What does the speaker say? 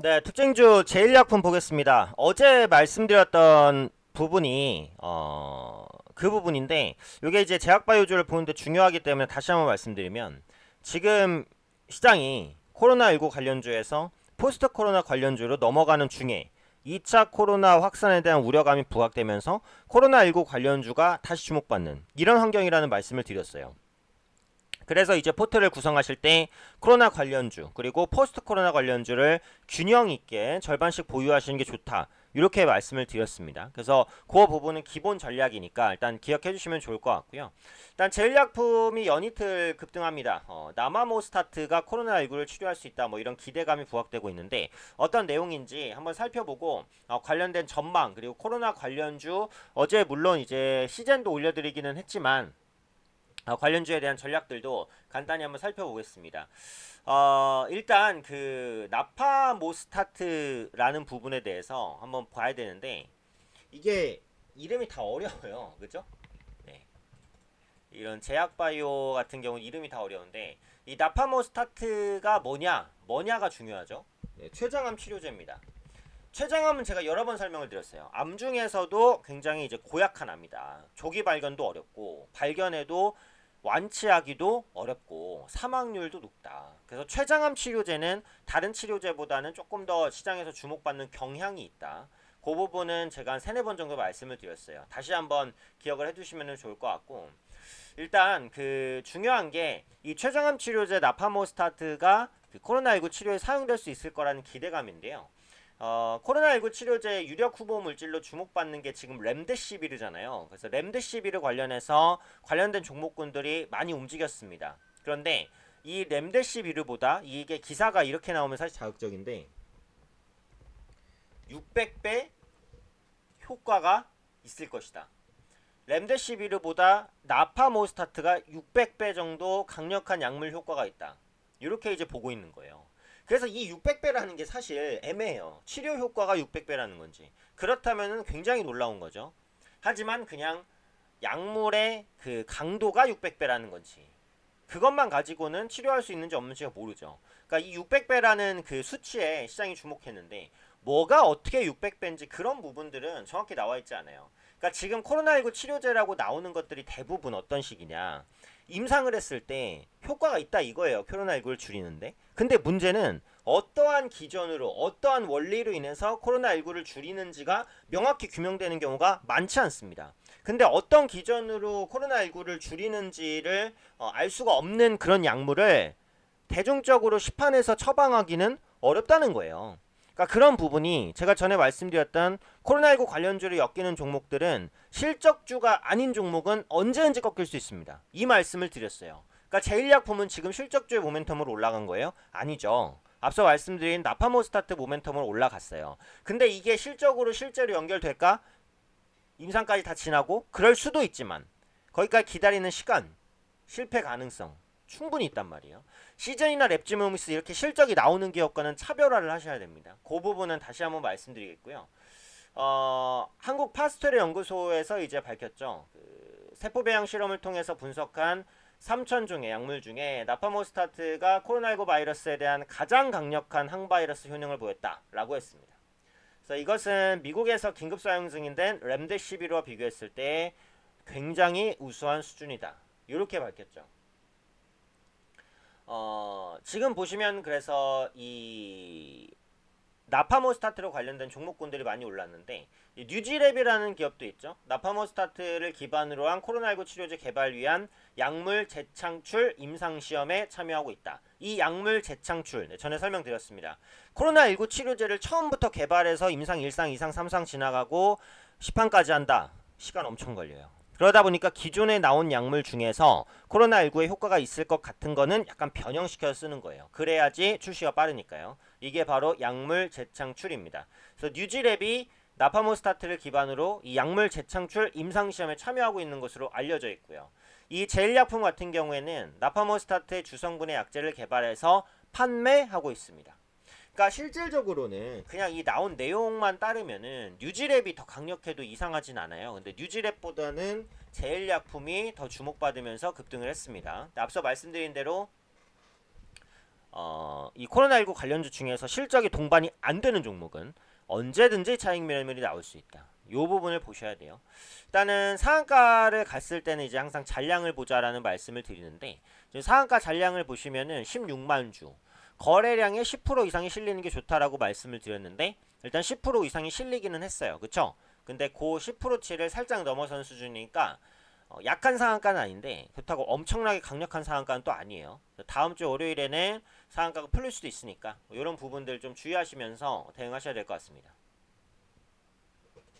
네, 특징주 제1약품 보겠습니다. 어제 말씀드렸던 부분이 그 부분인데 이게 이제 제약바이오주를 보는데 중요하기 때문에 다시 한번 말씀드리면 지금 시장이 코로나19 관련주에서 포스트 코로나 관련주로 넘어가는 중에 2차 코로나 확산에 대한 우려감이 부각되면서 코로나19 관련주가 다시 주목받는 이런 환경이라는 말씀을 드렸어요. 그래서 이제 포트를 구성하실 때 코로나 관련주 그리고 포스트 코로나 관련주를 균형 있게 절반씩 보유하시는 게 좋다. 이렇게 말씀을 드렸습니다. 그래서 그 부분은 기본 전략이니까 일단 기억해 주시면 좋을 것 같고요. 일단 제일약품이 연이틀 급등합니다. 나마모스타트가 코로나19를 치료할 수 있다. 뭐 이런 기대감이 부각되고 있는데 어떤 내용인지 한번 살펴보고 관련된 전망 그리고 코로나 관련주 어제 물론 이제 시젠도 올려드리기는 했지만 관련주에 대한 전략들도 간단히 한번 살펴보겠습니다. 일단 그 나파모스타트라는 부분에 대해서 한번 봐야 되는데 이게 이름이 다 어려워요. 그죠? 네. 이런 제약바이오 같은 경우는 이름이 다 어려운데 이 나파모스타트가 뭐냐가 중요하죠. 네, 췌장암 치료제입니다. 췌장암은 제가 여러 번 설명을 드렸어요. 암 중에서도 굉장히 이제 고약한 암이다. 조기 발견도 어렵고 발견해도 완치하기도 어렵고 사망률도 높다. 그래서 췌장암 치료제는 다른 치료제보다는 조금 더 시장에서 주목받는 경향이 있다. 그 부분은 제가 한 세네 번 정도 말씀을 드렸어요. 다시 한번 기억을 해두시면 좋을 것 같고 일단 그 중요한 게 이 췌장암 치료제 나파모스타트가 그 코로나19 치료에 사용될 수 있을 거라는 기대감인데요. 코로나19 치료제 유력 후보 물질로 주목받는 게 지금 렘데시비르잖아요. 그래서 렘데시비르 관련해서 관련된 종목군들이 많이 움직였습니다. 그런데 이 렘데시비르보다 이게 기사가 이렇게 나오면 사실 자극적인데 600배 효과가 있을 것이다. 렘데시비르보다 나파모스타트가 600배 정도 강력한 약물 효과가 있다. 이렇게 이제 보고 있는 거예요. 그래서 이 600배라는 게 사실 애매해요. 치료 효과가 600배라는 건지. 그렇다면 굉장히 놀라운 거죠. 하지만 그냥 약물의 그 강도가 600배라는 건지. 그것만 가지고는 치료할 수 있는지 없는지가 모르죠. 그러니까 이 600배라는 그 수치에 시장이 주목했는데 뭐가 어떻게 600배인지 그런 부분들은 정확히 나와 있지 않아요. 그러니까 지금 코로나19 치료제라고 나오는 것들이 대부분 어떤 식이냐. 임상을 했을 때 효과가 있다 이거예요. 코로나19를 줄이는데. 근데 문제는 어떠한 기전으로 어떠한 원리로 인해서 코로나19를 줄이는지가 명확히 규명되는 경우가 많지 않습니다. 근데 어떤 기전으로 코로나19를 줄이는지를 알 수가 없는 그런 약물을 대중적으로 시판에서 처방하기는 어렵다는 거예요. 그러니까 그런 부분이 제가 전에 말씀드렸던 코로나19 관련주를 엮이는 종목들은 실적주가 아닌 종목은 언제든지 꺾일 수 있습니다. 이 말씀을 드렸어요. 그러니까 제일약품은 지금 실적주의 모멘텀으로 올라간 거예요? 아니죠. 앞서 말씀드린 나파모스타트 모멘텀으로 올라갔어요. 근데 이게 실적으로 실제로 연결될까? 임상까지 다 지나고 그럴 수도 있지만 거기까지 기다리는 시간, 실패 가능성 충분히 있단 말이에요. 시즌이나 랩지모미스 이렇게 실적이 나오는 기업과는 차별화를 하셔야 됩니다. 그 부분은 다시 한번 말씀드리겠고요. 한국 파스텔 연구소에서 이제 밝혔죠. 그 세포 배양 실험을 통해서 분석한 3,000종의 약물 중에 나파모스타트가 코로나19 바이러스에 대한 가장 강력한 항바이러스 효능을 보였다라고 했습니다. 그래서 이것은 미국에서 긴급 사용 중인된 렘데시비르와 비교했을 때 굉장히 우수한 수준이다. 이렇게 밝혔죠. 지금 보시면 그래서 이 나파모스타트로 관련된 종목군들이 많이 올랐는데 뉴지랩이라는 기업도 있죠. 나파모스타트를 기반으로 한 코로나19 치료제 개발 위한 약물 재창출 임상시험에 참여하고 있다. 이 약물 재창출 전에 설명드렸습니다. 코로나19 치료제를 처음부터 개발해서 임상 1상, 2상, 3상 지나가고 시판까지 한다. 시간 엄청 걸려요. 그러다 보니까 기존에 나온 약물 중에서 코로나19에 효과가 있을 것 같은 거는 약간 변형시켜서 쓰는 거예요. 그래야지 출시가 빠르니까요. 이게 바로 약물 재창출입니다. 그래서 뉴지랩이 나파모스타트를 기반으로 이 약물 재창출 임상시험에 참여하고 있는 것으로 알려져 있고요. 이 제일약품 같은 경우에는 나파모스타트의 주성분의 약제를 개발해서 판매하고 있습니다. 그러니까 실질적으로는 그냥 이 나온 내용만 따르면은 뉴지랩이 더 강력해도 이상하진 않아요. 근데 뉴지랩보다는 제일약품이 더 주목받으면서 급등을 했습니다. 앞서 말씀드린 대로 이 코로나19 관련주 중에서 실적이 동반이 안 되는 종목은 언제든지 차익 매물이 나올 수 있다. 이 부분을 보셔야 돼요. 일단은 상한가를 갔을 때는 이제 항상 잔량을 보자라는 말씀을 드리는데, 지금 상한가 잔량을 보시면은 16만 주, 거래량의 10% 이상이 실리는 게 좋다라고 말씀을 드렸는데, 일단 10% 이상이 실리기는 했어요. 그쵸? 근데 그 10%치를 살짝 넘어선 수준이니까 약한 상한가는 아닌데 그렇다고 엄청나게 강력한 상한가는 또 아니에요. 다음 주 월요일에는 상한가가 풀릴 수도 있으니까 이런 부분들 좀 주의하시면서 대응하셔야 될 것 같습니다.